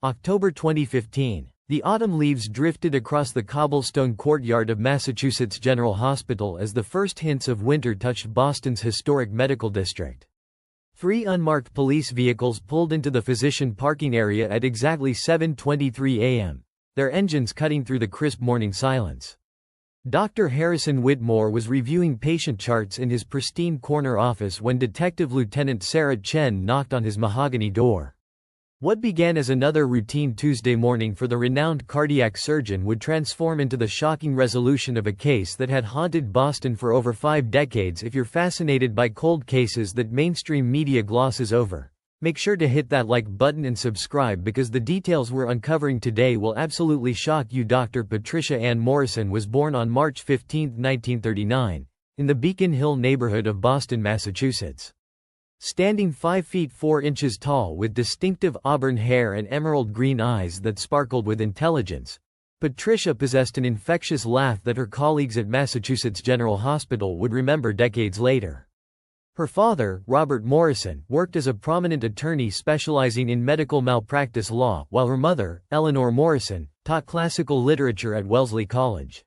October 2015. The autumn leaves drifted across the cobblestone courtyard of Massachusetts General Hospital as the first hints of winter touched Boston's historic medical district. 3 unmarked police vehicles pulled into the physician parking area at exactly 7:23 a.m., their engines cutting through the crisp morning silence. Dr. Harrison Whitmore was reviewing patient charts in his pristine corner office when Detective Lieutenant Sarah Chen knocked on his mahogany door. What began as another routine Tuesday morning for the renowned cardiac surgeon would transform into the shocking resolution of a case that had haunted Boston for over 5 decades. If you're fascinated by cold cases that mainstream media glosses over, make sure to hit that like button and subscribe because the details we're uncovering today will absolutely shock you. Dr. Patricia Ann Morrison was born on March 15, 1939, in the Beacon Hill neighborhood of Boston, Massachusetts. Standing 5 feet 4 inches tall with distinctive auburn hair and emerald green eyes that sparkled with intelligence, Patricia possessed an infectious laugh that her colleagues at Massachusetts General Hospital would remember decades later. Her father, Robert Morrison, worked as a prominent attorney specializing in medical malpractice law, while her mother, Eleanor Morrison, taught classical literature at Wellesley College.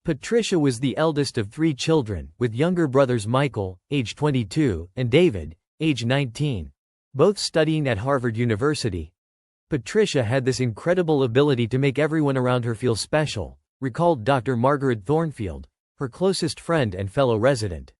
Patricia was the eldest of 3 children, with younger brothers Michael, age 22, and David, age 19, both studying at Harvard University. Patricia had this incredible ability to make everyone around her feel special, recalled Dr. Margaret Thornfield, her closest friend and fellow resident.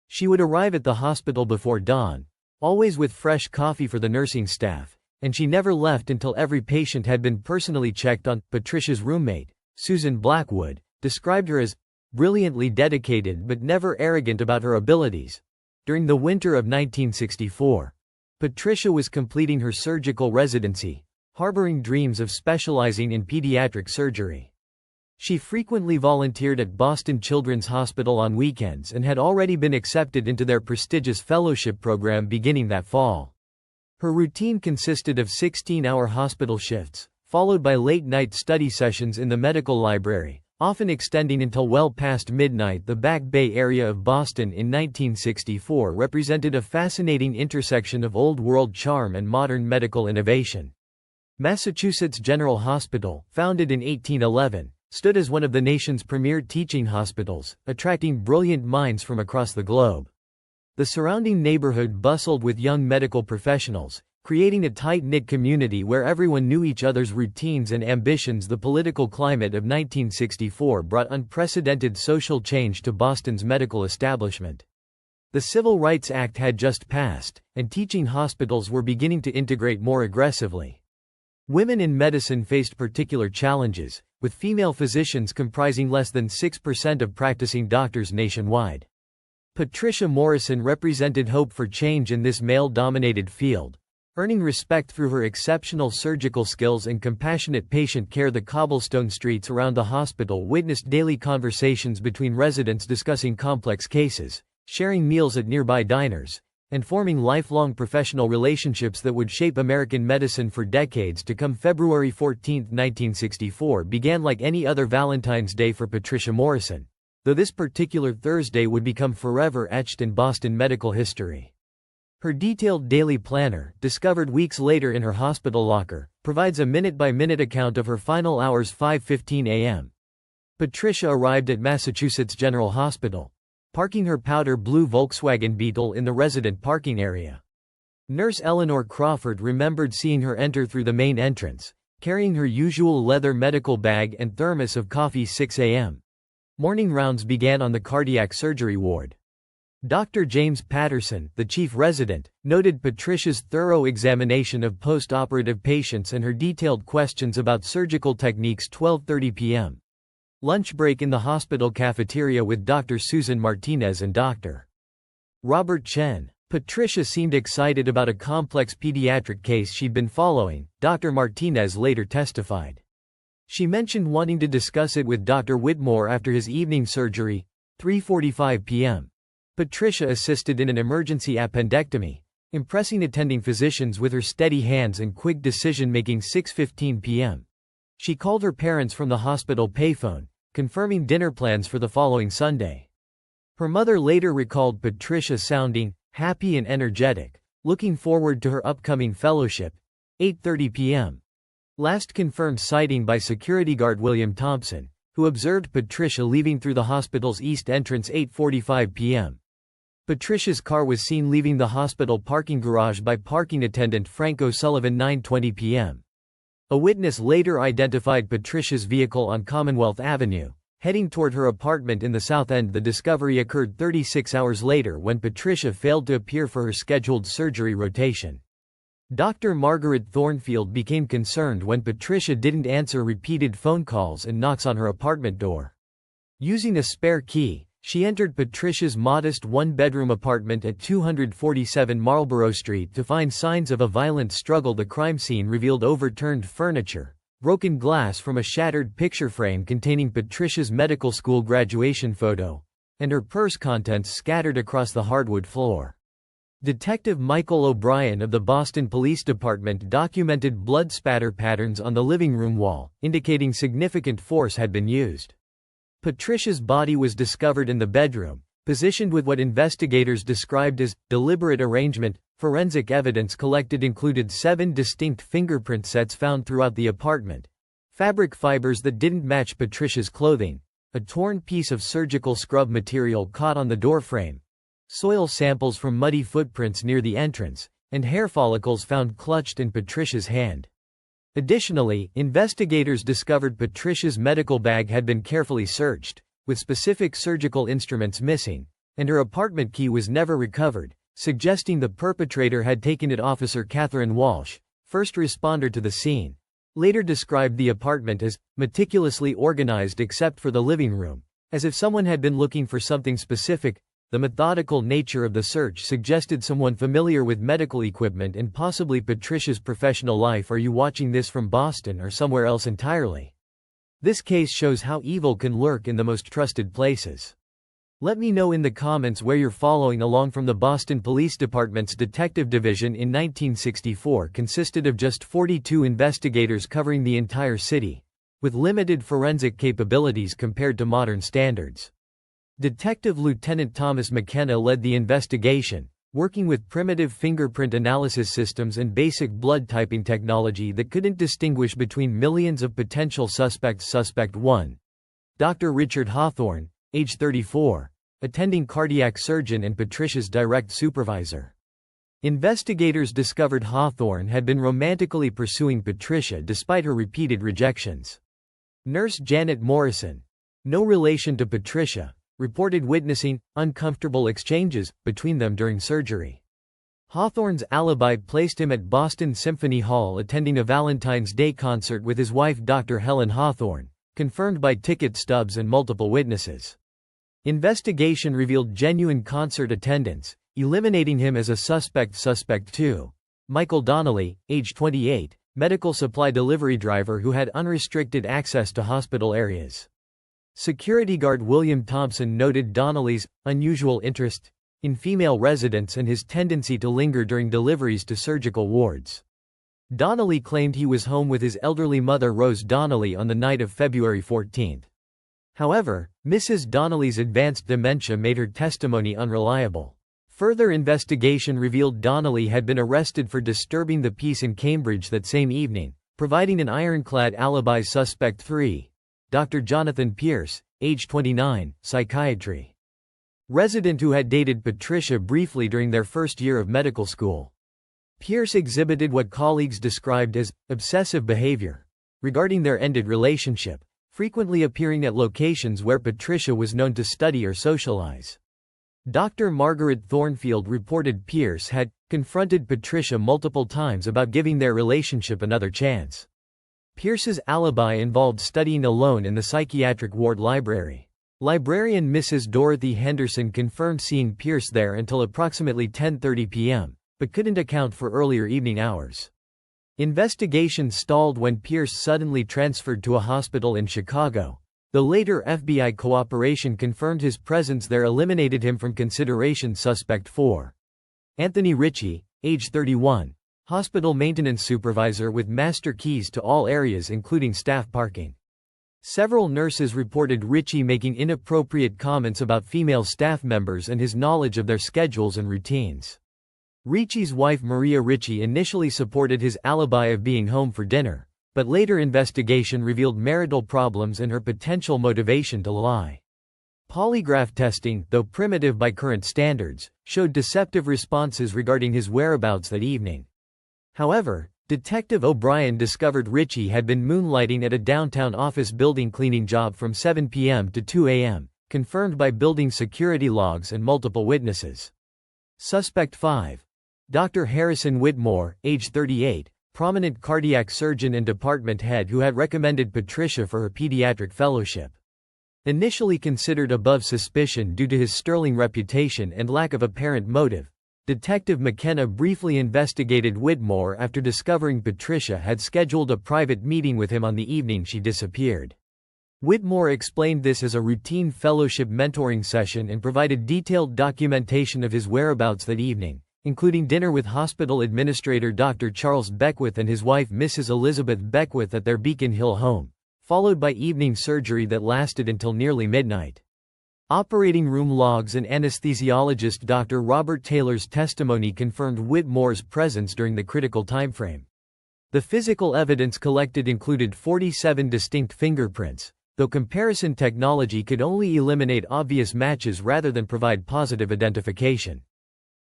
She would arrive at the hospital before dawn, always with fresh coffee for the nursing staff, and she never left until every patient had been personally checked on. Patricia's roommate, Susan Blackwood, described her as brilliantly dedicated but never arrogant about her abilities. During the winter of 1964, Patricia was completing her surgical residency, harboring dreams of specializing in pediatric surgery. She frequently volunteered at Boston Children's Hospital on weekends and had already been accepted into their prestigious fellowship program beginning that fall. Her routine consisted of 16-hour hospital shifts, followed by late-night study sessions in the medical library, often extending until well past midnight. The Back Bay area of Boston in 1964 represented a fascinating intersection of old-world charm and modern medical innovation. Massachusetts General Hospital, founded in 1811, stood as one of the nation's premier teaching hospitals, attracting brilliant minds from across the globe. The surrounding neighborhood bustled with young medical professionals, creating a tight-knit community where everyone knew each other's routines and ambitions. The political climate of 1964 brought unprecedented social change to Boston's medical establishment. The Civil Rights Act had just passed, and teaching hospitals were beginning to integrate more aggressively. Women in medicine faced particular challenges, with female physicians comprising less than 6% of practicing doctors nationwide. Patricia Morrison represented hope for change in this male-dominated field, earning respect through her exceptional surgical skills and compassionate patient care. The cobblestone streets around the hospital witnessed daily conversations between residents discussing complex cases, sharing meals at nearby diners, and forming lifelong professional relationships that would shape American medicine for decades to come. February 14, 1964 began like any other Valentine's Day for Patricia Morrison, though this particular Thursday would become forever etched in Boston medical history. Her detailed daily planner, discovered weeks later in her hospital locker, provides a minute-by-minute account of her final hours. 5:15 a.m. Patricia arrived at Massachusetts General Hospital, parking her powder blue Volkswagen Beetle in the resident parking area. Nurse Eleanor Crawford remembered seeing her enter through the main entrance, carrying her usual leather medical bag and thermos of coffee. 6 a.m. Morning rounds began on the cardiac surgery ward. Dr. James Patterson, the chief resident, noted Patricia's thorough examination of post-operative patients and her detailed questions about surgical techniques. 12:30 p.m. Lunch break in the hospital cafeteria with Dr. Susan Martinez and Dr. Robert Chen. Patricia seemed excited about a complex pediatric case she'd been following, Dr. Martinez later testified. She mentioned wanting to discuss it with Dr. Whitmore after his evening surgery. 3:45 p.m. Patricia assisted in an emergency appendectomy, impressing attending physicians with her steady hands and quick decision-making. 6:15 p.m. She called her parents from the hospital payphone, confirming dinner plans for the following Sunday. Her mother later recalled Patricia sounding happy and energetic, looking forward to her upcoming fellowship. 8:30 p.m. Last confirmed sighting by security guard William Thompson, who observed Patricia leaving through the hospital's east entrance 8:45 p.m. Patricia's car was seen leaving the hospital parking garage by parking attendant Frank O'Sullivan 9:20 p.m. A witness later identified Patricia's vehicle on Commonwealth Avenue, heading toward her apartment in the South End. The discovery occurred 36 hours later when Patricia failed to appear for her scheduled surgery rotation. Dr. Margaret Thornfield became concerned when Patricia didn't answer repeated phone calls and knocks on her apartment door. Using a spare key, she entered Patricia's modest one-bedroom apartment at 247 Marlborough Street to find signs of a violent struggle. The crime scene revealed overturned furniture, broken glass from a shattered picture frame containing Patricia's medical school graduation photo, and her purse contents scattered across the hardwood floor. Detective Michael O'Brien of the Boston Police Department documented blood spatter patterns on the living room wall, indicating significant force had been used. Patricia's body was discovered in the bedroom, positioned with what investigators described as deliberate arrangement. Forensic evidence collected included 7 distinct fingerprint sets found throughout the apartment, fabric fibers that didn't match Patricia's clothing, a torn piece of surgical scrub material caught on the doorframe, soil samples from muddy footprints near the entrance, and hair follicles found clutched in Patricia's hand. Additionally, investigators discovered Patricia's medical bag had been carefully searched, with specific surgical instruments missing, and her apartment key was never recovered, suggesting the perpetrator had taken it. Officer Catherine Walsh, first responder to the scene, later described the apartment as meticulously organized except for the living room, as if someone had been looking for something specific. The methodical nature of the search suggested someone familiar with medical equipment and possibly Patricia's professional life. Are you watching this from Boston or somewhere else entirely? This case shows how evil can lurk in the most trusted places. Let me know in the comments where you're following along from. The Boston Police Department's Detective Division in 1964 consisted of just 42 investigators covering the entire city, with limited forensic capabilities compared to modern standards. Detective Lieutenant Thomas McKenna led the investigation, working with primitive fingerprint analysis systems and basic blood typing technology that couldn't distinguish between millions of potential suspects. Suspect 1. Dr. Richard Hawthorne, age 34, attending cardiac surgeon and Patricia's direct supervisor. Investigators discovered Hawthorne had been romantically pursuing Patricia despite her repeated rejections. Nurse Janet Morrison, no relation to Patricia, reported witnessing uncomfortable exchanges between them during surgery. Hawthorne's alibi placed him at Boston Symphony Hall attending a Valentine's Day concert with his wife Dr. Helen Hawthorne, confirmed by ticket stubs and multiple witnesses. Investigation revealed genuine concert attendance, eliminating him as a suspect. Suspect 2. Michael Donnelly, age 28, medical supply delivery driver who had unrestricted access to hospital areas. Security guard William Thompson noted Donnelly's unusual interest in female residents and his tendency to linger during deliveries to surgical wards. Donnelly claimed he was home with his elderly mother Rose Donnelly on the night of February 14. However, Mrs. Donnelly's advanced dementia made her testimony unreliable. Further investigation revealed Donnelly had been arrested for disturbing the peace in Cambridge that same evening, providing an ironclad alibi. Suspect 3. Dr. Jonathan Pierce, age 29, psychiatry resident who had dated Patricia briefly during their first year of medical school. Pierce exhibited what colleagues described as obsessive behavior regarding their ended relationship, frequently appearing at locations where Patricia was known to study or socialize. Dr. Margaret Thornfield reported Pierce had confronted Patricia multiple times about giving their relationship another chance. Pierce's alibi involved studying alone in the psychiatric ward library. Librarian Mrs. Dorothy Henderson confirmed seeing Pierce there until approximately 10:30 p.m., but couldn't account for earlier evening hours. Investigation stalled when Pierce suddenly transferred to a hospital in Chicago. The later FBI cooperation confirmed his presence there eliminated him from consideration. Suspect 4. Anthony Ritchie, age 31. Hospital maintenance supervisor with master keys to all areas including staff parking. Several nurses reported Ritchie making inappropriate comments about female staff members and his knowledge of their schedules and routines. Ritchie's wife Maria Ritchie initially supported his alibi of being home for dinner, but later investigation revealed marital problems and her potential motivation to lie. Polygraph testing, though primitive by current standards, showed deceptive responses regarding his whereabouts that evening. However, Detective O'Brien discovered Ritchie had been moonlighting at a downtown office building cleaning job from 7 p.m. to 2 a.m., confirmed by building security logs and multiple witnesses. Suspect 5. Dr. Harrison Whitmore, age 38, prominent cardiac surgeon and department head who had recommended Patricia for her pediatric fellowship. Initially considered above suspicion due to his sterling reputation and lack of apparent motive, Detective McKenna briefly investigated Whitmore after discovering Patricia had scheduled a private meeting with him on the evening she disappeared. Whitmore explained this as a routine fellowship mentoring session and provided detailed documentation of his whereabouts that evening, including dinner with hospital administrator Dr. Charles Beckwith and his wife Mrs. Elizabeth Beckwith at their Beacon Hill home, followed by evening surgery that lasted until nearly midnight. Operating room logs and anesthesiologist Dr. Robert Taylor's testimony confirmed Whitmore's presence during the critical timeframe. The physical evidence collected included 47 distinct fingerprints, though comparison technology could only eliminate obvious matches rather than provide positive identification.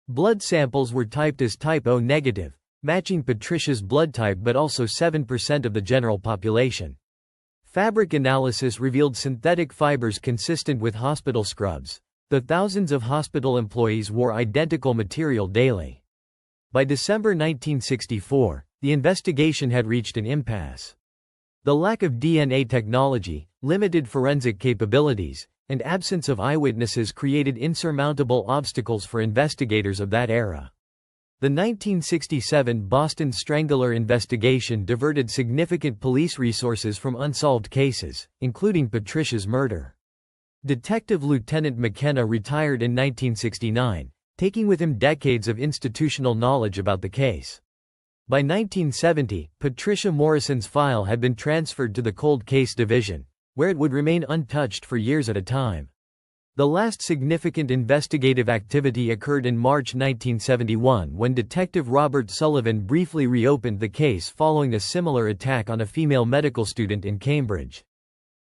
Blood samples were typed as type O negative, matching Patricia's blood type but also 7% of the general population. Fabric analysis revealed synthetic fibers consistent with hospital scrubs, though thousands of hospital employees wore identical material daily. By December 1964, the investigation had reached an impasse. The lack of DNA technology, limited forensic capabilities, and absence of eyewitnesses created insurmountable obstacles for investigators of that era. The 1967 Boston Strangler investigation diverted significant police resources from unsolved cases, including Patricia's murder. Detective Lieutenant McKenna retired in 1969, taking with him decades of institutional knowledge about the case. By 1970, Patricia Morrison's file had been transferred to the Cold Case Division, where it would remain untouched for years at a time. The last significant investigative activity occurred in March 1971 when Detective Robert Sullivan briefly reopened the case following a similar attack on a female medical student in Cambridge.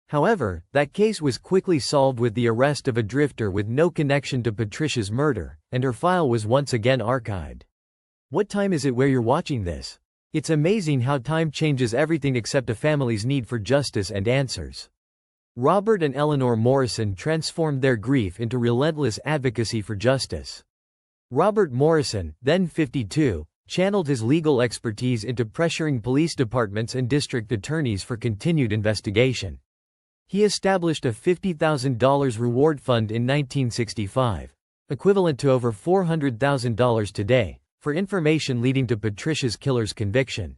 However, that case was quickly solved with the arrest of a drifter with no connection to Patricia's murder, and her file was once again archived. What time is it where you're watching this? It's amazing how time changes everything except a family's need for justice and answers. Robert and Eleanor Morrison transformed their grief into relentless advocacy for justice. Robert Morrison, then 52, channeled his legal expertise into pressuring police departments and district attorneys for continued investigation. He established a $50,000 reward fund in 1965, equivalent to over $400,000 today, for information leading to Patricia's killer's conviction.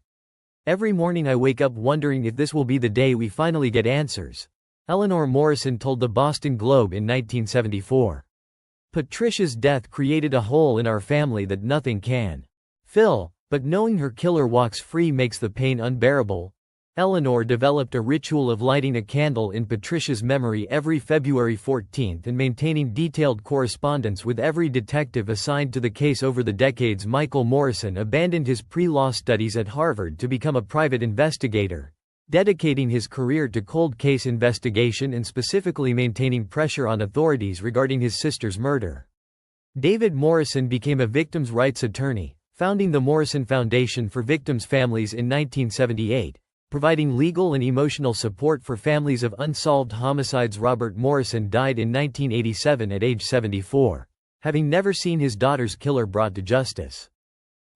"Every morning I wake up wondering if this will be the day we finally get answers," Eleanor Morrison told the Boston Globe in 1974. "Patricia's death created a hole in our family that nothing can fill, but knowing her killer walks free makes the pain unbearable." Eleanor developed a ritual of lighting a candle in Patricia's memory every February 14 and maintaining detailed correspondence with every detective assigned to the case over the decades. Michael Morrison abandoned his pre-law studies at Harvard to become a private investigator, dedicating his career to cold case investigation and specifically maintaining pressure on authorities regarding his sister's murder. David Morrison became a victims' rights attorney, founding the Morrison Foundation for Victims' Families in 1978, providing legal and emotional support for families of unsolved homicides. Robert Morrison died in 1987 at age 74, having never seen his daughter's killer brought to justice.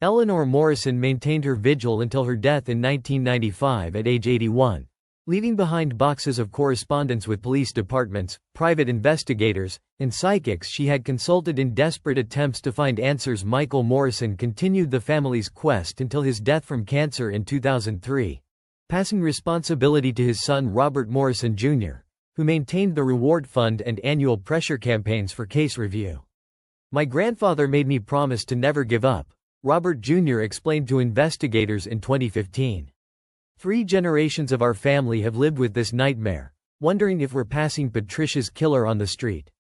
Eleanor Morrison maintained her vigil until her death in 1995 at age 81, leaving behind boxes of correspondence with police departments, private investigators, and psychics she had consulted in desperate attempts to find answers. Michael Morrison continued the family's quest until his death from cancer in 2003, passing responsibility to his son Robert Morrison Jr., who maintained the reward fund and annual pressure campaigns for case review. "My grandfather made me promise to never give up," Robert Jr. explained to investigators in 2015. "3 generations of our family have lived with this nightmare, wondering if we're passing Patricia's killer on the street."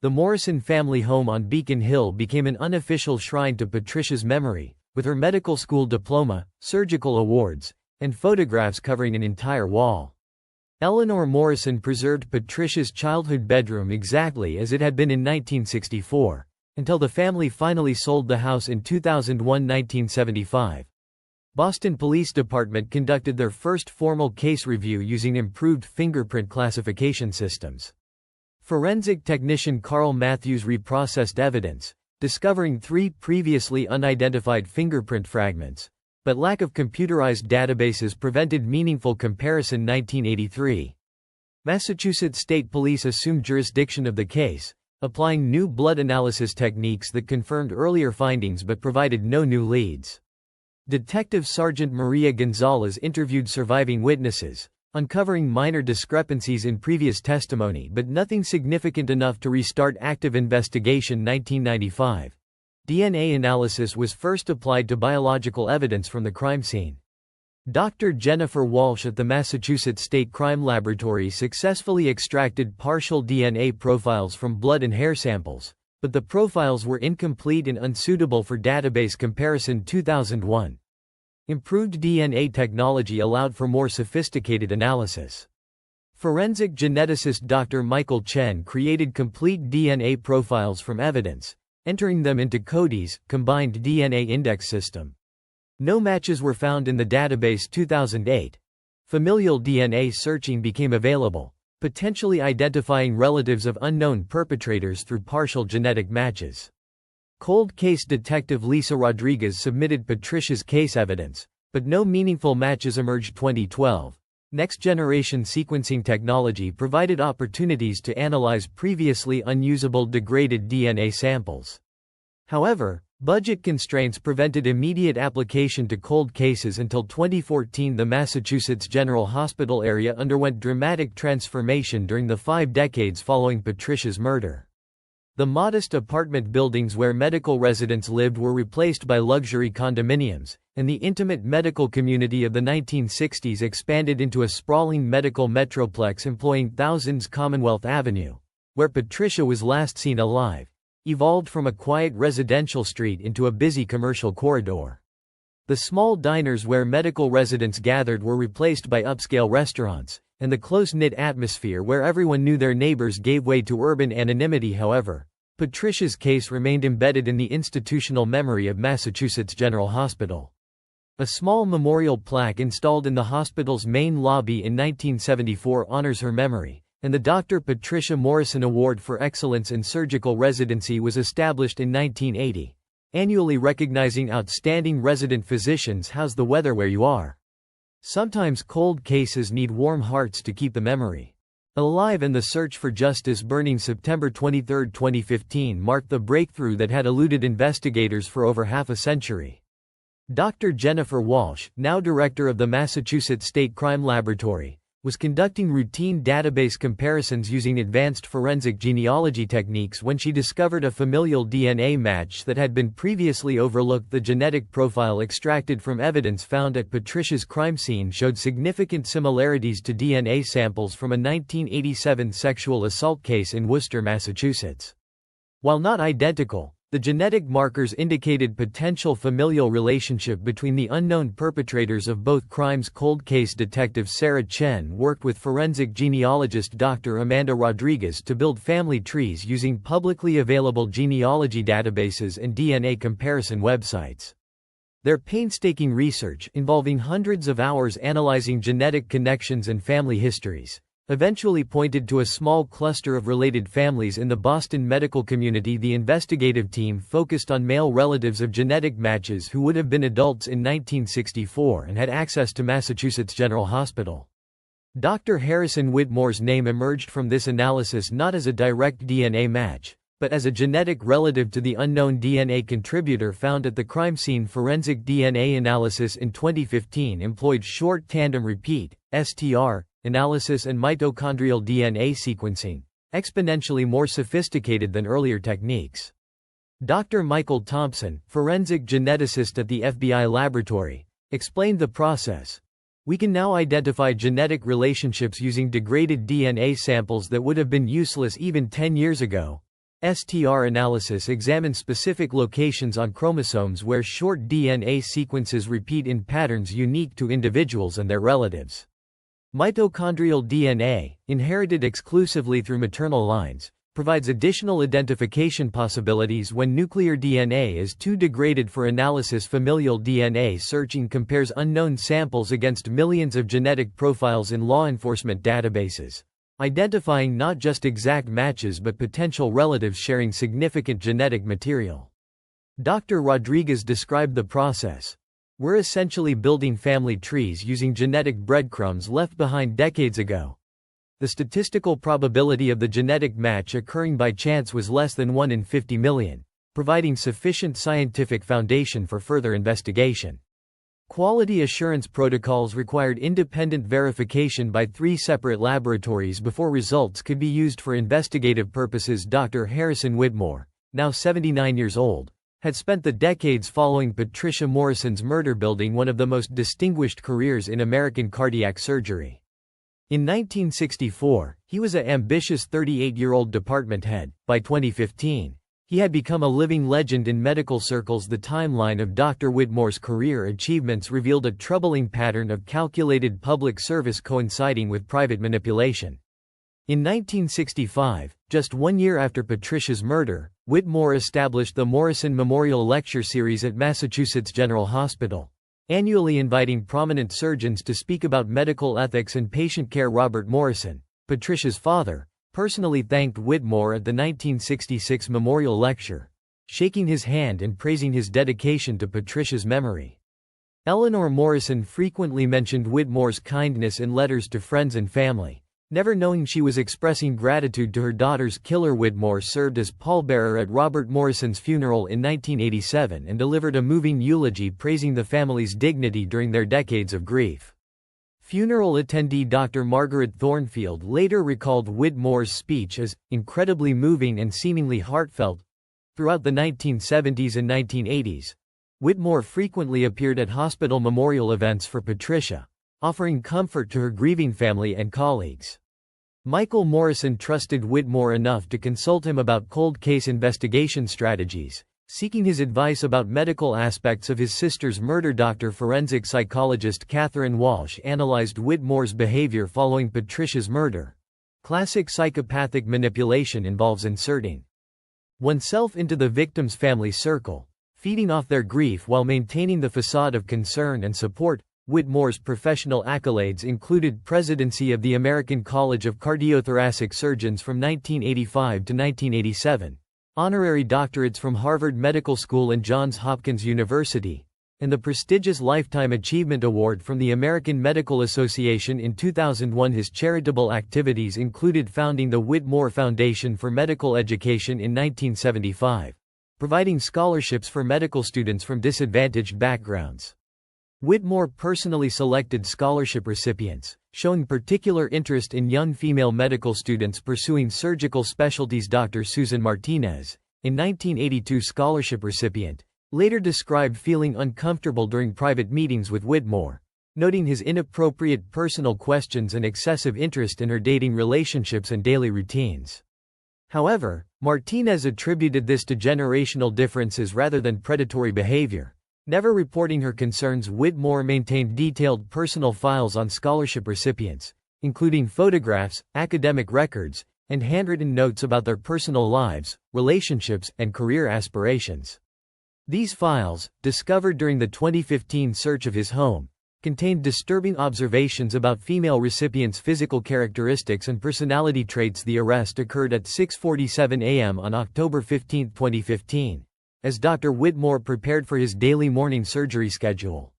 The Morrison family home on Beacon Hill became an unofficial shrine to Patricia's memory, with her medical school diploma, surgical awards, and photographs covering an entire wall. Eleanor Morrison preserved Patricia's childhood bedroom exactly as it had been in 1964, until the family finally sold the house in 2001-1975. Boston Police Department conducted their first formal case review using improved fingerprint classification systems. Forensic technician Carl Matthews reprocessed evidence, discovering 3 previously unidentified fingerprint fragments, but lack of computerized databases prevented meaningful comparison. 1983. Massachusetts State Police assumed jurisdiction of the case, applying new blood analysis techniques that confirmed earlier findings but provided no new leads. Detective Sergeant Maria Gonzalez interviewed surviving witnesses, uncovering minor discrepancies in previous testimony but nothing significant enough to restart active investigation. 1995. DNA analysis was first applied to biological evidence from the crime scene. Dr. Jennifer Walsh at the Massachusetts State Crime Laboratory successfully extracted partial DNA profiles from blood and hair samples, but the profiles were incomplete and unsuitable for database comparison. 2001. Improved DNA technology allowed for more sophisticated analysis. Forensic geneticist Dr. Michael Chen created complete DNA profiles from evidence, entering them into CODIS, Combined DNA Index System. No matches were found in the database. 2008. Familial DNA searching became available, potentially identifying relatives of unknown perpetrators through partial genetic matches. Cold case detective Lisa Rodriguez submitted Patricia's case evidence, but no meaningful matches emerged. 2012. Next-generation sequencing technology provided opportunities to analyze previously unusable degraded DNA samples. However, budget constraints prevented immediate application to cold cases until 2014. The Massachusetts General Hospital area underwent dramatic transformation during the 5 decades following Patricia's murder. The modest apartment buildings where medical residents lived were replaced by luxury condominiums, and the intimate medical community of the 1960s expanded into a sprawling medical metroplex employing thousands. Commonwealth Avenue, where Patricia was last seen alive, evolved from a quiet residential street into a busy commercial corridor. The small diners where medical residents gathered were replaced by upscale restaurants, and the close-knit atmosphere where everyone knew their neighbors gave way to urban anonymity. However, Patricia's case remained embedded in the institutional memory of Massachusetts General Hospital. A small memorial plaque installed in the hospital's main lobby in 1974 honors her memory, and the Dr. Patricia Morrison Award for Excellence in Surgical Residency was established in 1980, annually recognizing outstanding resident physicians. How's the weather where you are? Sometimes cold cases need warm hearts to keep the memory alive, and the search for justice burning September 23, 2015 marked the breakthrough that had eluded investigators for over half a century. Dr. Jennifer Walsh, now director of the Massachusetts State Crime Laboratory, was conducting routine database comparisons using advanced forensic genealogy techniques when she discovered a familial DNA match that had been previously overlooked. The genetic profile extracted from evidence found at Patricia's crime scene showed significant similarities to DNA samples from a 1987 sexual assault case in Worcester, Massachusetts. While not identical, the genetic markers indicated potential familial relationship between the unknown perpetrators of both crimes. Cold case detective Sarah Chen worked with forensic genealogist Dr. Amanda Rodriguez to build family trees using publicly available genealogy databases and DNA comparison websites. Their painstaking research, involving hundreds of hours analyzing genetic connections and family histories, eventually pointed to a small cluster of related families in the Boston medical community. The investigative team focused on male relatives of genetic matches who would have been adults in 1964 and had access to Massachusetts General Hospital. Dr. Harrison Whitmore's name emerged from this analysis not as a direct DNA match, but as a genetic relative to the unknown DNA contributor found at the crime scene. Forensic DNA analysis in 2015 employed short tandem repeat (STR) analysis and mitochondrial DNA sequencing, exponentially more sophisticated than earlier techniques. Dr. Michael Thompson, forensic geneticist at the FBI laboratory, explained the process. We can now identify genetic relationships using degraded DNA samples that would have been useless even 10 years ago. STR analysis examines specific locations on chromosomes where short DNA sequences repeat in patterns unique to individuals and their relatives. Mitochondrial DNA, inherited exclusively through maternal lines, provides additional identification possibilities when nuclear DNA is too degraded for analysis. Familial DNA searching compares unknown samples against millions of genetic profiles in law enforcement databases, identifying not just exact matches but potential relatives sharing significant genetic material. Dr. Rodriguez described the process. "We're essentially building family trees using genetic breadcrumbs left behind decades ago. The statistical probability of the genetic match occurring by chance was less than 1 in 50 million, providing sufficient scientific foundation for further investigation." Quality assurance protocols required independent verification by 3 separate laboratories before results could be used for investigative purposes. Dr. Harrison Whitmore, now 79 years old, had spent the decades following Patricia Morrison's murder building one of the most distinguished careers in American cardiac surgery. In 1964, he was an ambitious 38-year-old department head. By 2015, he had become a living legend in medical circles. The timeline of Dr. Whitmore's career achievements revealed a troubling pattern of calculated public service coinciding with private manipulation. In 1965, just 1 year after Patricia's murder, Whitmore established the Morrison Memorial Lecture Series at Massachusetts General Hospital, annually inviting prominent surgeons to speak about medical ethics and patient care. Robert Morrison, Patricia's father, personally thanked Whitmore at the 1966 memorial lecture, shaking his hand and praising his dedication to Patricia's memory. Eleanor Morrison frequently mentioned Whitmore's kindness in letters to friends and family, never knowing she was expressing gratitude to her daughter's killer. Whitmore served as pallbearer at Robert Morrison's funeral in 1987 and delivered a moving eulogy praising the family's dignity during their decades of grief. Funeral attendee Dr. Margaret Thornfield later recalled Whitmore's speech as incredibly moving and seemingly heartfelt. Throughout the 1970s and 1980s, Whitmore frequently appeared at hospital memorial events for Patricia, offering comfort to her grieving family and colleagues. Michael Morrison trusted Whitmore enough to consult him about cold case investigation strategies, seeking his advice about medical aspects of his sister's murder. Dr. Forensic psychologist Catherine Walsh analyzed Whitmore's behavior following Patricia's murder. Classic psychopathic manipulation involves inserting oneself into the victim's family circle, feeding off their grief while maintaining the facade of concern and support. Whitmore's professional accolades included presidency of the American College of Cardiothoracic Surgeons from 1985 to 1987, honorary doctorates from Harvard Medical School and Johns Hopkins University, and the prestigious Lifetime Achievement Award from the American Medical Association in 2001. His charitable activities included founding the Whitmore Foundation for Medical Education in 1975, providing scholarships for medical students from disadvantaged backgrounds. Whitmore personally selected scholarship recipients, showing particular interest in young female medical students pursuing surgical specialties. Dr. Susan Martinez, a 1982 scholarship recipient, later described feeling uncomfortable during private meetings with Whitmore, noting his inappropriate personal questions and excessive interest in her dating relationships and daily routines. However, Martinez attributed this to generational differences rather than predatory behavior. Never reporting her concerns, Whitmore maintained detailed personal files on scholarship recipients, including photographs, academic records, and handwritten notes about their personal lives, relationships, and career aspirations. These files, discovered during the 2015 search of his home, contained disturbing observations about female recipients' physical characteristics and personality traits. The arrest occurred at 6:47 a.m. on October 15, 2015. As Dr. Whitmore prepared for his daily morning surgery schedule.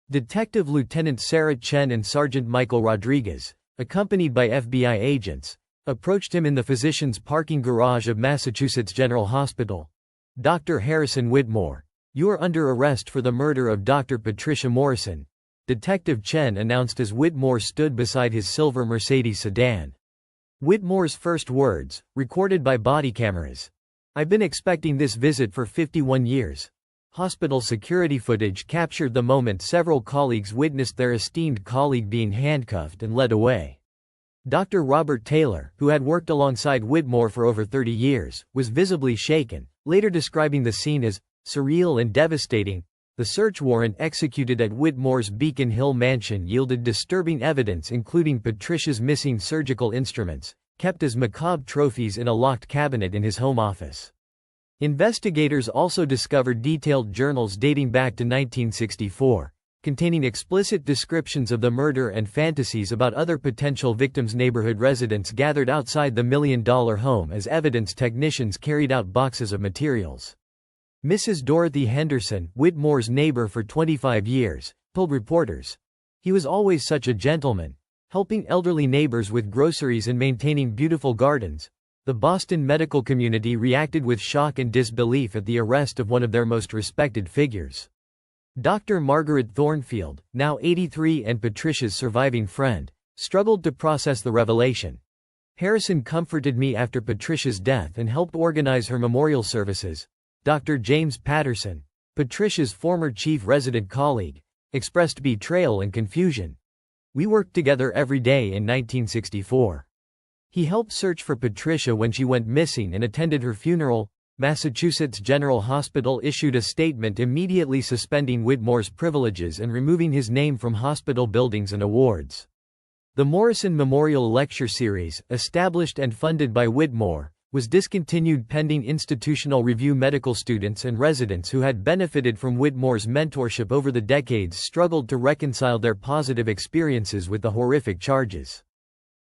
Detective Lieutenant Sarah Chen and Sergeant Michael Rodriguez, accompanied by FBI agents, approached him in the physician's parking garage of Massachusetts General Hospital. "Dr. Harrison Whitmore, you are under arrest for the murder of Dr. Patricia Morrison," Detective Chen announced as Whitmore stood beside his silver Mercedes sedan. Whitmore's first words, recorded by body cameras: "I've been expecting this visit for 51 years. Hospital security footage captured the moment several colleagues witnessed their esteemed colleague being handcuffed and led away. Dr. Robert Taylor, who had worked alongside Whitmore for over 30 years, was visibly shaken, later describing the scene as surreal and devastating. The search warrant executed at Whitmore's Beacon Hill mansion yielded disturbing evidence, including Patricia's missing surgical instruments, kept as macabre trophies in a locked cabinet in his home office. Investigators also discovered detailed journals dating back to 1964, containing explicit descriptions of the murder and fantasies about other potential victims. Neighborhood residents gathered outside the $1 million home as evidence technicians carried out boxes of materials. Mrs. Dorothy Henderson, Whitmore's neighbor for 25 years, told reporters, "He was always such a gentleman, helping elderly neighbors with groceries and maintaining beautiful gardens." The Boston medical community reacted with shock and disbelief at the arrest of one of their most respected figures. Dr. Margaret Thornfield, now 83 and Patricia's surviving friend, struggled to process the revelation. "Harrison comforted me after Patricia's death and helped organize her memorial services." Dr. James Patterson, Patricia's former chief resident colleague, expressed betrayal and confusion. "We worked together every day in 1964. He helped search for Patricia when she went missing and attended her funeral." Massachusetts General Hospital issued a statement immediately suspending Whitmore's privileges and removing his name from hospital buildings and awards. The Morrison Memorial Lecture Series, established and funded by Whitmore, was discontinued pending institutional review. Medical students and residents who had benefited from Whitmore's mentorship over the decades struggled to reconcile their positive experiences with the horrific charges.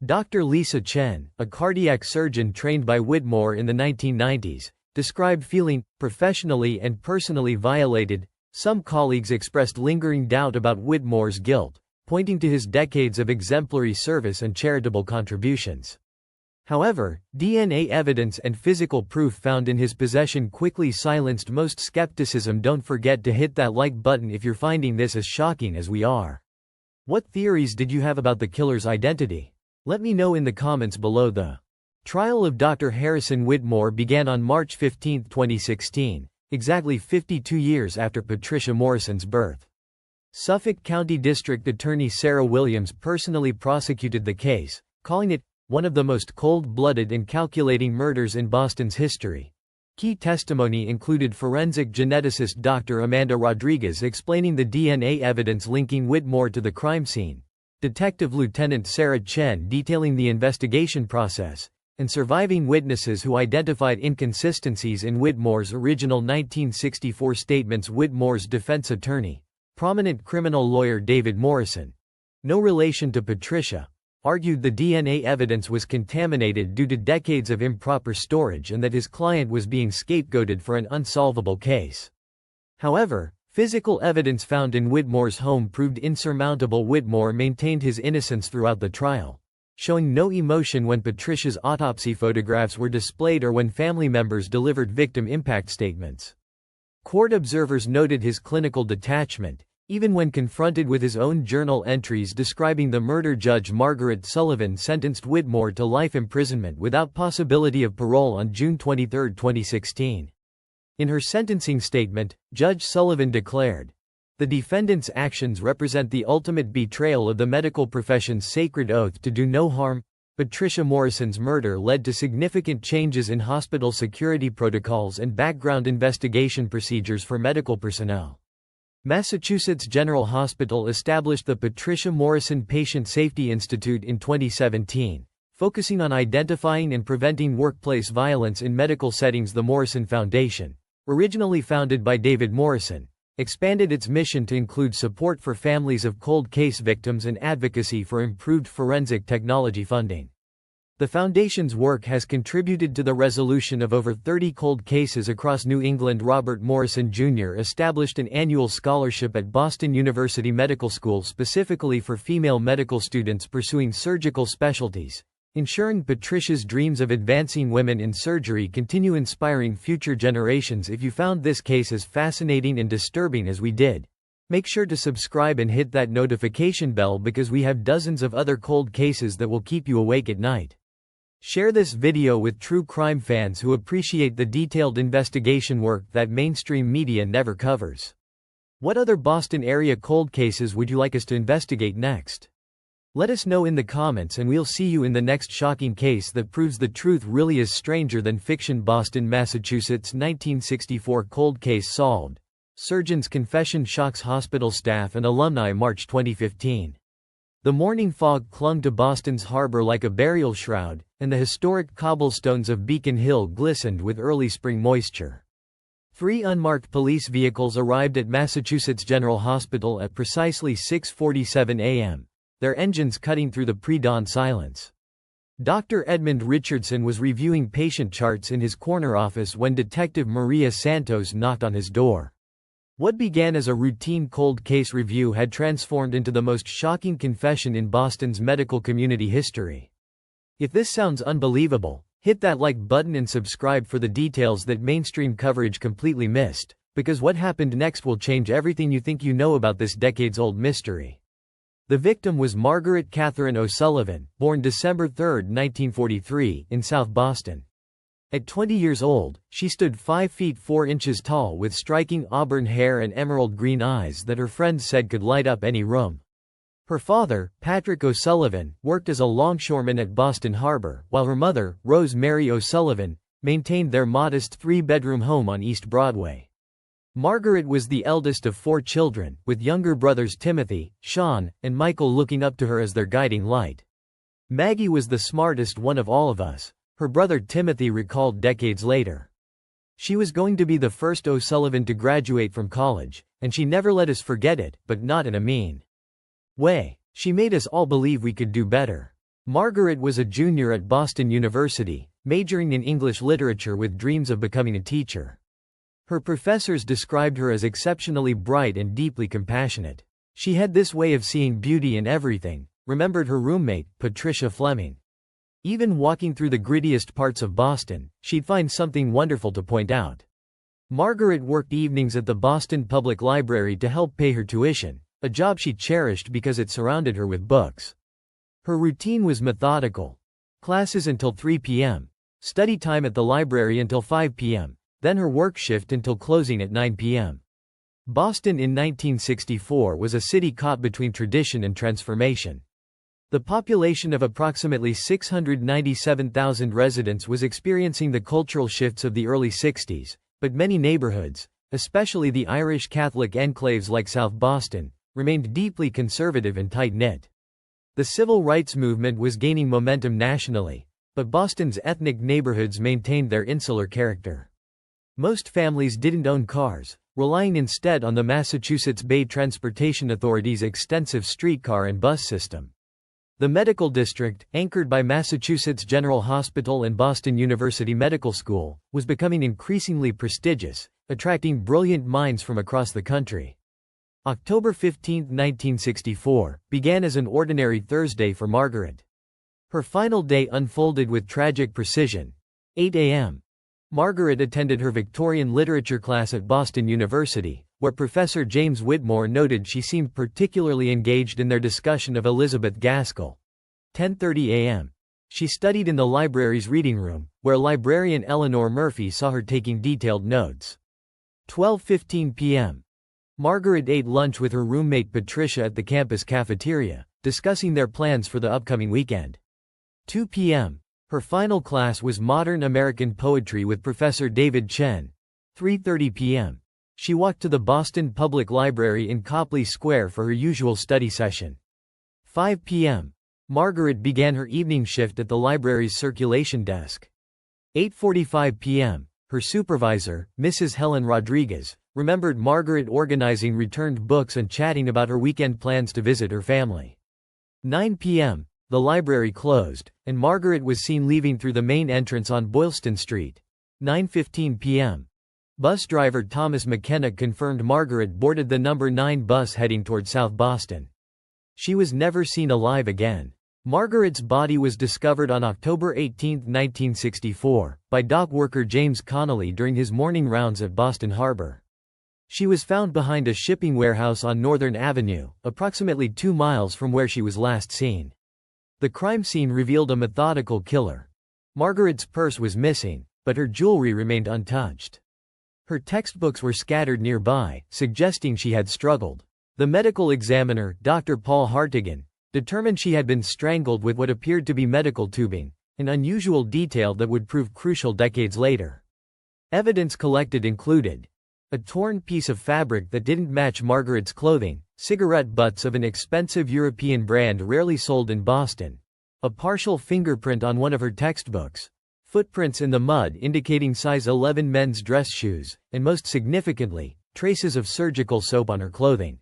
Dr. Lisa Chen, a cardiac surgeon trained by Whitmore in the 1990s, described feeling professionally and personally violated. Some colleagues expressed lingering doubt about Whitmore's guilt, pointing to his decades of exemplary service and charitable contributions. However, DNA evidence and physical proof found in his possession quickly silenced most skepticism. Don't forget to hit that like button if you're finding this as shocking as we are. What theories did you have about the killer's identity? Let me know in the comments below. The trial of Dr. Harrison Whitmore began on March 15, 2016, exactly 52 years after Patricia Morrison's birth. Suffolk County District Attorney Sarah Williams personally prosecuted the case, calling it one of the most cold-blooded and calculating murders in Boston's history. Key testimony included forensic geneticist Dr. Amanda Rodriguez explaining the DNA evidence linking Whitmore to the crime scene, Detective Lieutenant Sarah Chen detailing the investigation process, and surviving witnesses who identified inconsistencies in Whitmore's original 1964 statements. Whitmore's defense attorney, prominent criminal lawyer David Morrison, no relation to Patricia, argued the DNA evidence was contaminated due to decades of improper storage and that his client was being scapegoated for an unsolvable case. However, physical evidence found in Whitmore's home proved insurmountable. Whitmore maintained his innocence throughout the trial, showing no emotion when Patricia's autopsy photographs were displayed or when family members delivered victim impact statements. Court observers noted his clinical detachment, even when confronted with his own journal entries describing the murder. Judge Margaret Sullivan sentenced Whitmore to life imprisonment without possibility of parole on June 23, 2016. In her sentencing statement, Judge Sullivan declared, "The defendant's actions represent the ultimate betrayal of the medical profession's sacred oath to do no harm." Patricia Morrison's murder led to significant changes in hospital security protocols and background investigation procedures for medical personnel. Massachusetts General Hospital established the Patricia Morrison Patient Safety Institute in 2017, focusing on identifying and preventing workplace violence in medical settings. The Morrison Foundation, originally founded by David Morrison, expanded its mission to include support for families of cold case victims and advocacy for improved forensic technology funding. The Foundation's work has contributed to the resolution of over 30 cold cases across New England. Robert Morrison Jr. established an annual scholarship at Boston University Medical School specifically for female medical students pursuing surgical specialties, ensuring Patricia's dreams of advancing women in surgery continue inspiring future generations. If you found this case as fascinating and disturbing as we did, make sure to subscribe and hit that notification bell because we have dozens of other cold cases that will keep you awake at night. Share this video with true crime fans who appreciate the detailed investigation work that mainstream media never covers. What other Boston area cold cases would you like us to investigate next? Let us know in the comments and we'll see you in the next shocking case that proves the truth really is stranger than fiction. Boston, Massachusetts 1964 cold case solved. Surgeon's confession shocks hospital staff and alumni. March 2015. The morning fog clung to Boston's harbor like a burial shroud, and the historic cobblestones of Beacon Hill glistened with early spring moisture. 3 unmarked police vehicles arrived at Massachusetts General Hospital at precisely 6:47 a.m., their engines cutting through the pre-dawn silence. Dr. Edmund Richardson was reviewing patient charts in his corner office when Detective Maria Santos knocked on his door. What began as a routine cold case review had transformed into the most shocking confession in Boston's medical community history. If this sounds unbelievable, hit that like button and subscribe for the details that mainstream coverage completely missed, because what happened next will change everything you think you know about this decades-old mystery. The victim was Margaret Catherine O'Sullivan, born December 3, 1943, in South Boston. At 20 years old, she stood 5 feet 4 inches tall with striking auburn hair and emerald green eyes that her friends said could light up any room. Her father, Patrick O'Sullivan, worked as a longshoreman at Boston Harbor, while her mother, Rose Mary O'Sullivan, maintained their modest 3-bedroom home on East Broadway. Margaret was the eldest of 4 children, with younger brothers Timothy, Sean, and Michael looking up to her as their guiding light. Maggie was the smartest one of all of us, her brother Timothy recalled decades later. She was going to be the first O'Sullivan to graduate from college, and she never let us forget it, but not in a mean way. She made us all believe we could do better. Margaret was a junior at Boston University, majoring in English literature with dreams of becoming a teacher. Her professors described her as exceptionally bright and deeply compassionate. She had this way of seeing beauty in everything, remembered her roommate, Patricia Fleming. Even walking through the grittiest parts of Boston, she'd find something wonderful to point out. Margaret worked evenings at the Boston Public Library to help pay her tuition, a job she cherished because it surrounded her with books. Her routine was methodical. Classes until 3 p.m., study time at the library until 5 p.m., then her work shift until closing at 9 p.m. Boston in 1964 was a city caught between tradition and transformation. The population of approximately 697,000 residents was experiencing the cultural shifts of the early 60s, but many neighborhoods, especially the Irish Catholic enclaves like South Boston, remained deeply conservative and tight-knit. The civil rights movement was gaining momentum nationally, but Boston's ethnic neighborhoods maintained their insular character. Most families didn't own cars, relying instead on the Massachusetts Bay Transportation Authority's extensive streetcar and bus system. The medical district, anchored by Massachusetts General Hospital and Boston University Medical School, was becoming increasingly prestigious, attracting brilliant minds from across the country. October 15, 1964, began as an ordinary Thursday for Margaret. Her final day unfolded with tragic precision. 8 a.m. Margaret attended her Victorian literature class at Boston University, where Professor James Whitmore noted she seemed particularly engaged in their discussion of Elizabeth Gaskell. 10:30 a.m. She studied in the library's reading room, where librarian Eleanor Murphy saw her taking detailed notes. 12:15 p.m. Margaret ate lunch with her roommate Patricia at the campus cafeteria, discussing their plans for the upcoming weekend. 2 p.m. Her final class was Modern American Poetry with Professor David Chen. 3:30 p.m. She walked to the Boston Public Library in Copley Square for her usual study session. 5 p.m. Margaret began her evening shift at the library's circulation desk. 8:45 p.m. Her supervisor, Mrs. Helen Rodriguez, remembered Margaret organizing returned books and chatting about her weekend plans to visit her family. 9 p.m. The library closed, and Margaret was seen leaving through the main entrance on Boylston Street. 9:15 p.m. Bus driver Thomas McKenna confirmed Margaret boarded the number 9 bus heading toward South Boston. She was never seen alive again. Margaret's body was discovered on October 18, 1964, by dock worker James Connolly during his morning rounds at Boston Harbor. She was found behind a shipping warehouse on Northern Avenue, approximately 2 miles from where she was last seen. The crime scene revealed a methodical killer. Margaret's purse was missing, but her jewelry remained untouched. Her textbooks were scattered nearby, suggesting she had struggled. The medical examiner, Dr. Paul Hartigan, determined she had been strangled with what appeared to be medical tubing, an unusual detail that would prove crucial decades later. Evidence collected included a torn piece of fabric that didn't match Margaret's clothing, cigarette butts of an expensive European brand rarely sold in Boston, a partial fingerprint on one of her textbooks, footprints in the mud indicating size 11 men's dress shoes, and most significantly, traces of surgical soap on her clothing.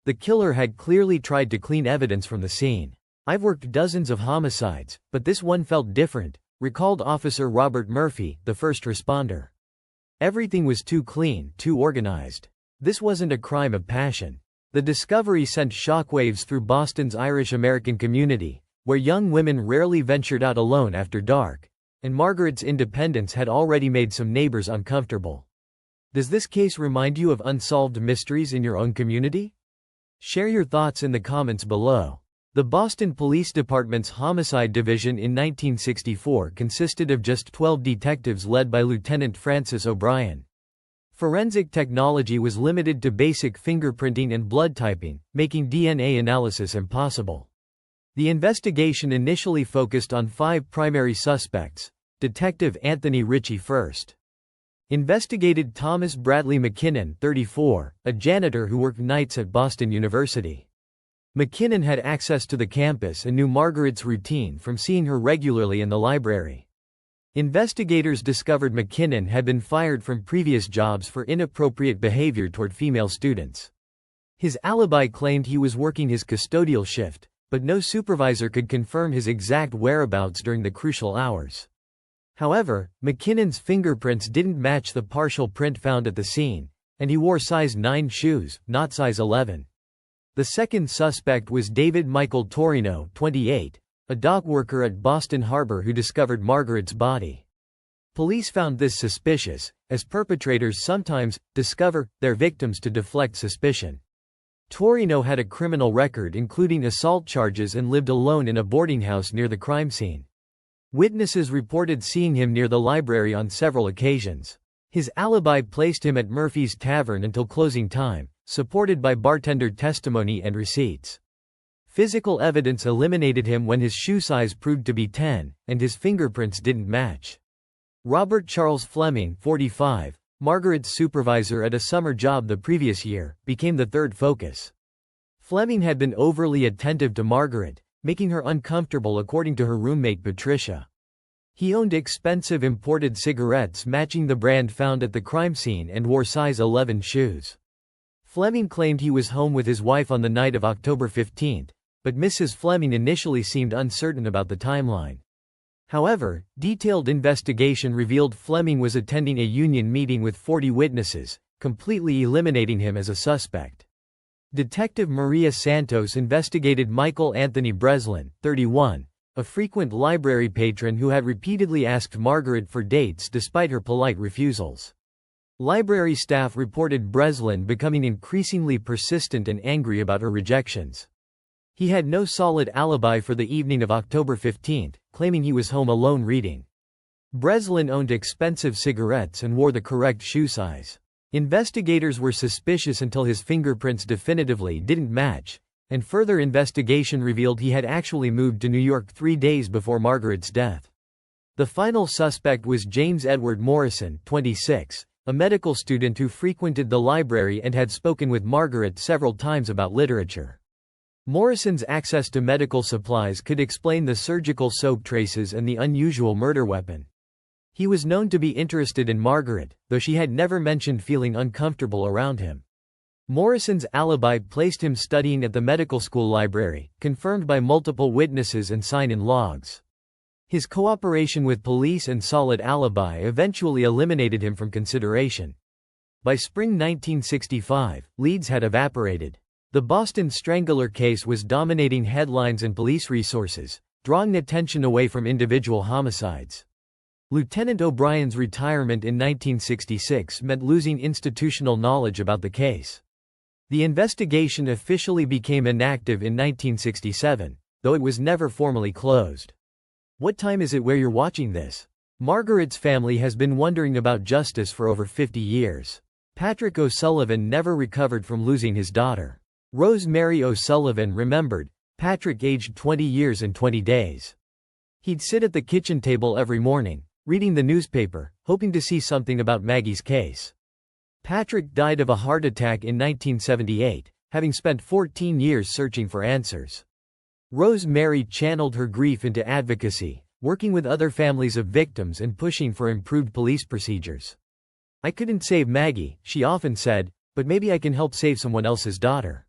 The killer had clearly tried to clean evidence from the scene. "I've worked dozens of homicides, but this one felt different," recalled Officer Robert Murphy, the first responder. "Everything was too clean, too organized. This wasn't a crime of passion." The discovery sent shockwaves through Boston's Irish-American community, where young women rarely ventured out alone after dark, and Margaret's independence had already made some neighbors uncomfortable. Does this case remind you of unsolved mysteries in your own community? Share your thoughts in the comments below. The Boston Police Department's Homicide Division in 1964 consisted of just 12 detectives led by Lieutenant Francis O'Brien. Forensic technology was limited to basic fingerprinting and blood typing, making DNA analysis impossible. The investigation initially focused on 5 primary suspects. Detective Anthony Ritchie first investigated Thomas Bradley McKinnon, 34, a janitor who worked nights at Boston University. McKinnon had access to the campus and knew Margaret's routine from seeing her regularly in the library. Investigators discovered McKinnon had been fired from previous jobs for inappropriate behavior toward female students. His alibi claimed he was working his custodial shift, but no supervisor could confirm his exact whereabouts during the crucial hours. However, McKinnon's fingerprints didn't match the partial print found at the scene, and he wore size 9 shoes, not size 11. The second suspect was David Michael Torino, 28, a dock worker at Boston Harbor who discovered Margaret's body. Police found this suspicious, as perpetrators sometimes discover their victims to deflect suspicion. Torino had a criminal record including assault charges and lived alone in a boarding house near the crime scene. Witnesses reported seeing him near the library on several occasions. His alibi placed him at Murphy's Tavern until closing time, supported by bartender testimony and receipts. Physical evidence eliminated him when his shoe size proved to be 10, and his fingerprints didn't match. Robert Charles Fleming, 45, Margaret's supervisor at a summer job the previous year, became the third focus. Fleming had been overly attentive to Margaret, making her uncomfortable according to her roommate Patricia. He owned expensive imported cigarettes matching the brand found at the crime scene and wore size 11 shoes. Fleming claimed he was home with his wife on the night of October 15, but Mrs. Fleming initially seemed uncertain about the timeline. However, detailed investigation revealed Fleming was attending a union meeting with 40 witnesses, completely eliminating him as a suspect. Detective Maria Santos investigated Michael Anthony Breslin, 31, a frequent library patron who had repeatedly asked Margaret for dates despite her polite refusals. Library staff reported Breslin becoming increasingly persistent and angry about her rejections. He had no solid alibi for the evening of October 15, claiming he was home alone reading. Breslin owned expensive cigarettes and wore the correct shoe size. Investigators were suspicious until his fingerprints definitively didn't match, and further investigation revealed he had actually moved to New York 3 days before Margaret's death. The final suspect was James Edward Morrison, 26, a medical student who frequented the library and had spoken with Margaret several times about literature. Morrison's access to medical supplies could explain the surgical soap traces and the unusual murder weapon. He was known to be interested in Margaret, though she had never mentioned feeling uncomfortable around him. Morrison's alibi placed him studying at the medical school library, confirmed by multiple witnesses and sign-in logs. His cooperation with police and solid alibi eventually eliminated him from consideration. By spring 1965, leads had evaporated. The Boston Strangler case was dominating headlines and police resources, drawing attention away from individual homicides. Lieutenant O'Brien's retirement in 1966 meant losing institutional knowledge about the case. The investigation officially became inactive in 1967, though it was never formally closed. What time is it where you're watching this? Margaret's family has been wondering about justice for over 50 years. Patrick O'Sullivan never recovered from losing his daughter. Rose Mary O'Sullivan remembered, Patrick aged 20 years and 20 days. He'd sit at the kitchen table every morning, reading the newspaper, hoping to see something about Maggie's case. Patrick died of a heart attack in 1978, having spent 14 years searching for answers. Rose Mary channeled her grief into advocacy, working with other families of victims and pushing for improved police procedures. "I couldn't save Maggie," she often said, "but maybe I can help save someone else's daughter."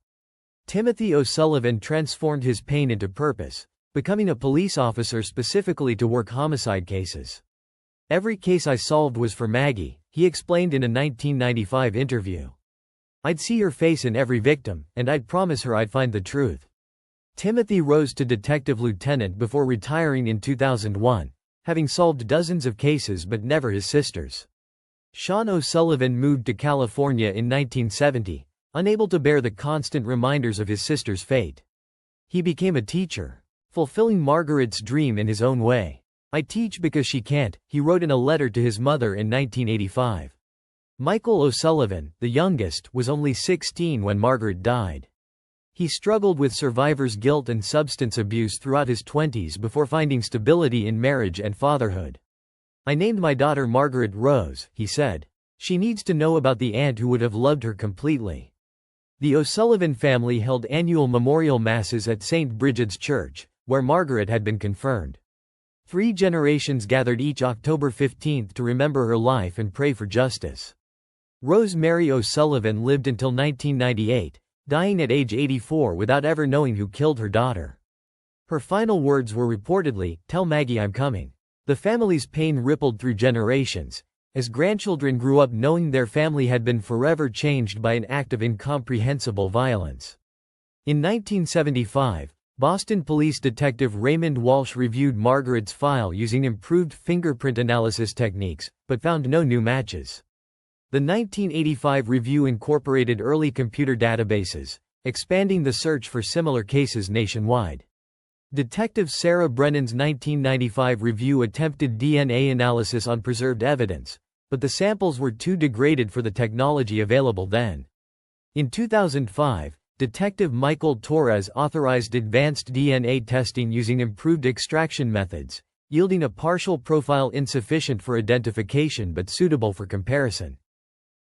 Timothy O'Sullivan transformed his pain into purpose, becoming a police officer specifically to work homicide cases. "Every case I solved was for Maggie," he explained in a 1995 interview. "I'd see her face in every victim, and I'd promise her I'd find the truth." Timothy rose to detective lieutenant before retiring in 2001, having solved dozens of cases but never his sister's. Sean O'Sullivan moved to California in 1970, unable to bear the constant reminders of his sister's fate. He became a teacher, fulfilling Margaret's dream in his own way. "I teach because she can't," he wrote in a letter to his mother in 1985. Michael O'Sullivan, the youngest, was only 16 when Margaret died. He struggled with survivor's guilt and substance abuse throughout his 20s before finding stability in marriage and fatherhood. "I named my daughter Margaret Rose," he said. "She needs to know about the aunt who would have loved her completely." The O'Sullivan family held annual memorial masses at St. Bridget's Church, where Margaret had been confirmed. 3 generations gathered each October 15 to remember her life and pray for justice. Rose Mary O'Sullivan lived until 1998, dying at age 84 without ever knowing who killed her daughter. Her final words were reportedly, "Tell Maggie I'm coming." The family's pain rippled through generations, as grandchildren grew up knowing their family had been forever changed by an act of incomprehensible violence. In 1975, Boston police detective Raymond Walsh reviewed Margaret's file using improved fingerprint analysis techniques, but found no new matches. The 1985 review incorporated early computer databases, expanding the search for similar cases nationwide. Detective Sarah Brennan's 1995 review attempted DNA analysis on preserved evidence, but the samples were too degraded for the technology available then. In 2005, Detective Michael Torres authorized advanced DNA testing using improved extraction methods, yielding a partial profile insufficient for identification but suitable for comparison.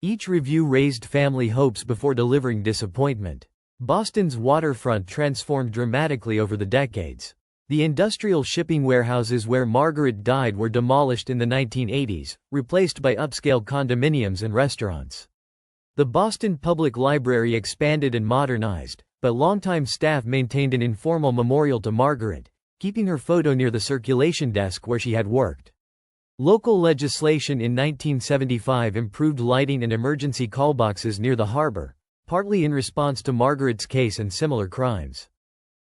Each review raised family hopes before delivering disappointment. Boston's waterfront transformed dramatically over the decades. The industrial shipping warehouses where Margaret died were demolished in the 1980s, replaced by upscale condominiums and restaurants. The Boston Public Library expanded and modernized, but longtime staff maintained an informal memorial to Margaret, keeping her photo near the circulation desk where she had worked. Local legislation in 1975 improved lighting and emergency callboxes near the harbor, partly in response to Margaret's case and similar crimes.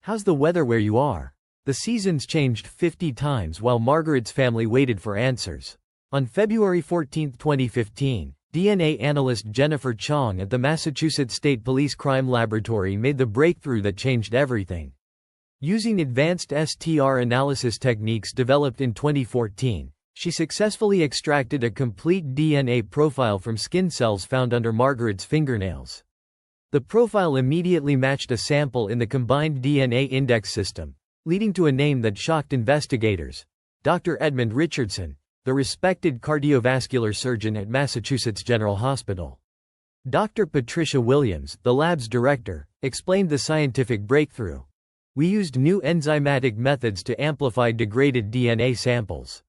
How's the weather where you are? The seasons changed 50 times while Margaret's family waited for answers. On February 14, 2015, DNA analyst Jennifer Chong at the Massachusetts State Police Crime Laboratory made the breakthrough that changed everything. Using advanced STR analysis techniques developed in 2014, she successfully extracted a complete DNA profile from skin cells found under Margaret's fingernails. The profile immediately matched a sample in the combined DNA index system, leading to a name that shocked investigators: Dr. Edmund Richardson, the respected cardiovascular surgeon at Massachusetts General Hospital. Dr. Patricia Williams, the lab's director, explained the scientific breakthrough. "We used new enzymatic methods to amplify degraded DNA samples.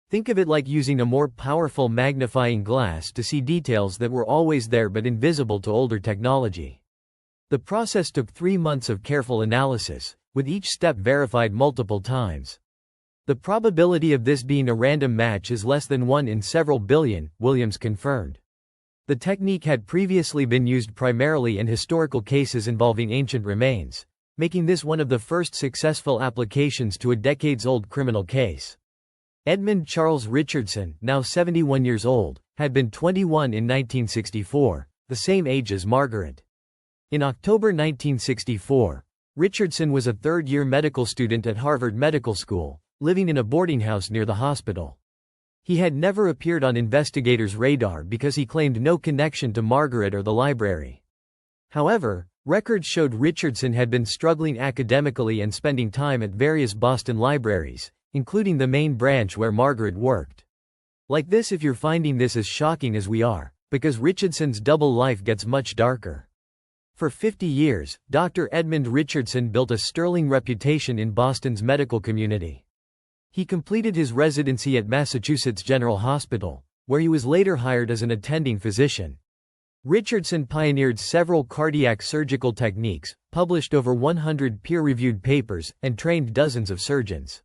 Think of it like using a more powerful magnifying glass to see details that were always there but invisible to older technology." The process took 3 months of careful analysis, with each step verified multiple times. "The probability of this being a random match is less than 1 in several billion," Williams confirmed. The technique had previously been used primarily in historical cases involving ancient remains, making this one of the first successful applications to a decades-old criminal case. Edmund Charles Richardson, now 71 years old, had been 21 in 1964, the same age as Margaret. In October 1964, Richardson was a third-year medical student at Harvard Medical School, living in a boarding house near the hospital. He had never appeared on investigators' radar because he claimed no connection to Margaret or the library. However, Records showed Richardson had been struggling academically and spending time at various Boston libraries, including the main branch where Margaret worked. Like this if you're finding this as shocking as we are, because Richardson's double life gets much darker. For 50 years, Dr. Edmund Richardson built a sterling reputation in Boston's medical community. He completed his residency at Massachusetts General Hospital, where he was later hired as an attending physician. Richardson pioneered several cardiac surgical techniques, published over 100 peer-reviewed papers, and trained dozens of surgeons.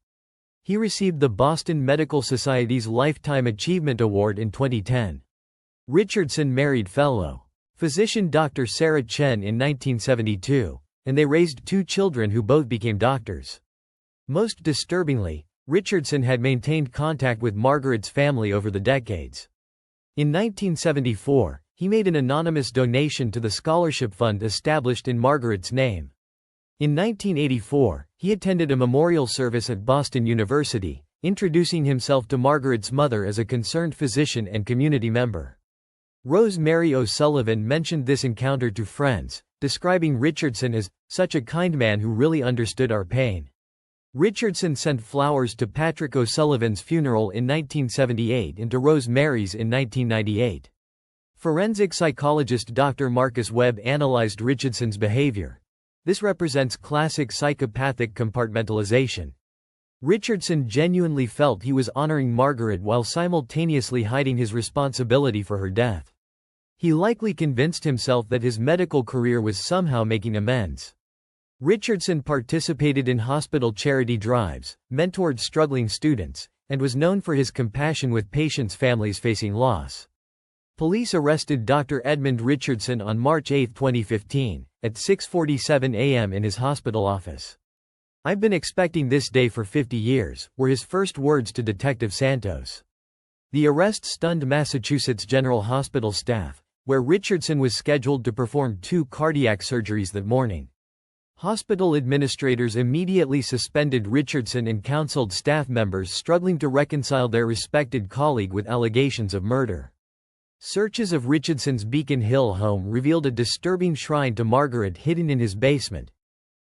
He received the Boston Medical Society's Lifetime Achievement Award in 2010. Richardson married fellow physician Dr. Sarah Chen in 1972, and they raised 2 children who both became doctors. Most disturbingly, Richardson had maintained contact with Margaret's family over the decades. In 1974, he made an anonymous donation to the scholarship fund established in Margaret's name. In 1984, he attended a memorial service at Boston University, introducing himself to Margaret's mother as a concerned physician and community member. Rose Mary O'Sullivan mentioned this encounter to friends, describing Richardson as such a kind man who really understood our pain. Richardson sent flowers to Patrick O'Sullivan's funeral in 1978 and to Rose Mary's in 1998. Forensic psychologist Dr. Marcus Webb analyzed Richardson's behavior. This represents classic psychopathic compartmentalization. Richardson genuinely felt he was honoring Margaret while simultaneously hiding his responsibility for her death. He likely convinced himself that his medical career was somehow making amends. Richardson participated in hospital charity drives, mentored struggling students, and was known for his compassion with patients' families facing loss. Police arrested Dr. Edmund Richardson on March 8, 2015, at 6:47 a.m. in his hospital office. "I've been expecting this day for 50 years," were his first words to Detective Santos. The arrest stunned Massachusetts General Hospital staff, where Richardson was scheduled to perform 2 cardiac surgeries that morning. Hospital administrators immediately suspended Richardson and counseled staff members struggling to reconcile their respected colleague with allegations of murder. Searches of Richardson's Beacon Hill home revealed a disturbing shrine to Margaret hidden in his basement.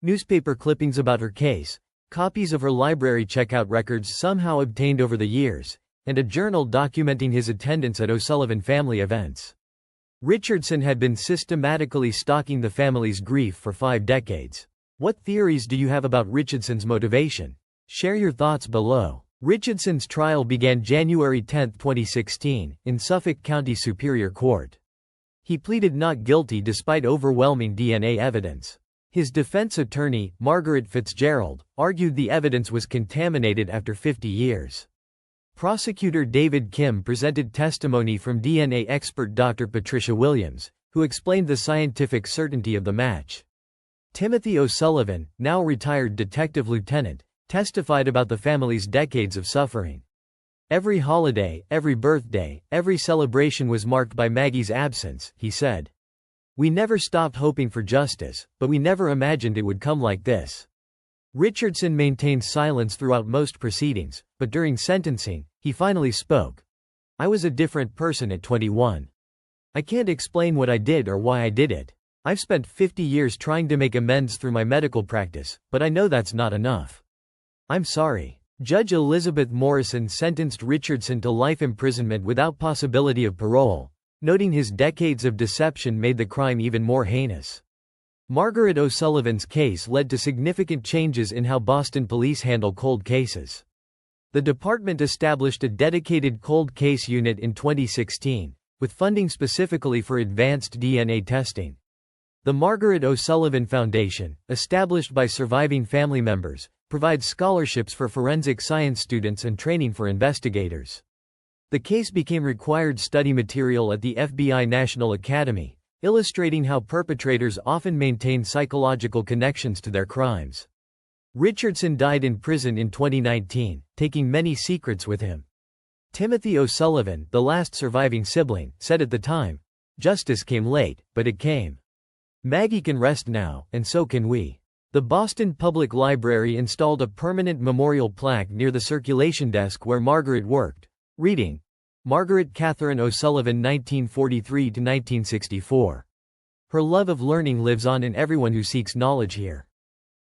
Newspaper clippings about her case, copies of her library checkout records somehow obtained over the years, and a journal documenting his attendance at O'Sullivan family events. Richardson had been systematically stalking the family's grief for 5 decades. What theories do you have about Richardson's motivation? Share your thoughts below. Richardson's trial began January 10, 2016, in Suffolk County Superior Court. He pleaded not guilty despite overwhelming DNA evidence. His defense attorney, Margaret Fitzgerald, argued the evidence was contaminated after 50 years. Prosecutor David Kim presented testimony from DNA expert Dr. Patricia Williams, who explained the scientific certainty of the match. Timothy O'Sullivan, now retired detective lieutenant, testified about the family's decades of suffering. "Every holiday, every birthday, every celebration was marked by Maggie's absence," he said. "We never stopped hoping for justice, but we never imagined it would come like this." Richardson maintained silence throughout most proceedings, but during sentencing, he finally spoke. "I was a different person at 21. I can't explain what I did or why I did it. I've spent 50 years trying to make amends through my medical practice, but I know that's not enough. I'm sorry." Judge Elizabeth Morrison sentenced Richardson to life imprisonment without possibility of parole, noting his decades of deception made the crime even more heinous. Margaret O'Sullivan's case led to significant changes in how Boston police handle cold cases. The department established a dedicated cold case unit in 2016, with funding specifically for advanced DNA testing. The Margaret O'Sullivan Foundation, established by surviving family members, provides scholarships for forensic science students and training for investigators. The case became required study material at the FBI National Academy, illustrating how perpetrators often maintain psychological connections to their crimes. Richardson died in prison in 2019, taking many secrets with him. Timothy O'Sullivan, the last surviving sibling, said at the time, "Justice came late, but it came. Maggie can rest now, and so can we." The Boston Public Library installed a permanent memorial plaque near the circulation desk where Margaret worked, reading, "Margaret Catherine O'Sullivan 1943–1964." Her love of learning lives on in everyone who seeks knowledge here.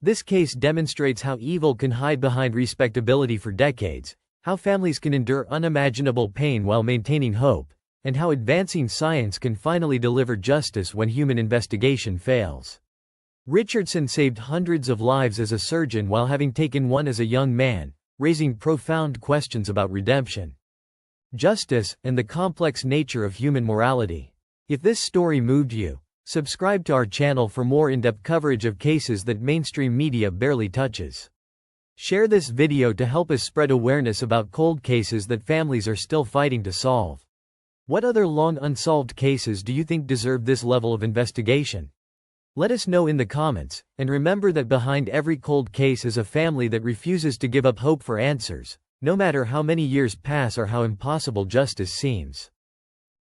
This case demonstrates how evil can hide behind respectability for decades, how families can endure unimaginable pain while maintaining hope, and how advancing science can finally deliver justice when human investigation fails. Richardson saved hundreds of lives as a surgeon while having taken one as a young man, raising profound questions about redemption, justice, and the complex nature of human morality. If this story moved you, subscribe to our channel for more in-depth coverage of cases that mainstream media barely touches. Share this video to help us spread awareness about cold cases that families are still fighting to solve. What other long unsolved cases do you think deserve this level of investigation? Let us know in the comments, and remember that behind every cold case is a family that refuses to give up hope for answers, no matter how many years pass or how impossible justice seems.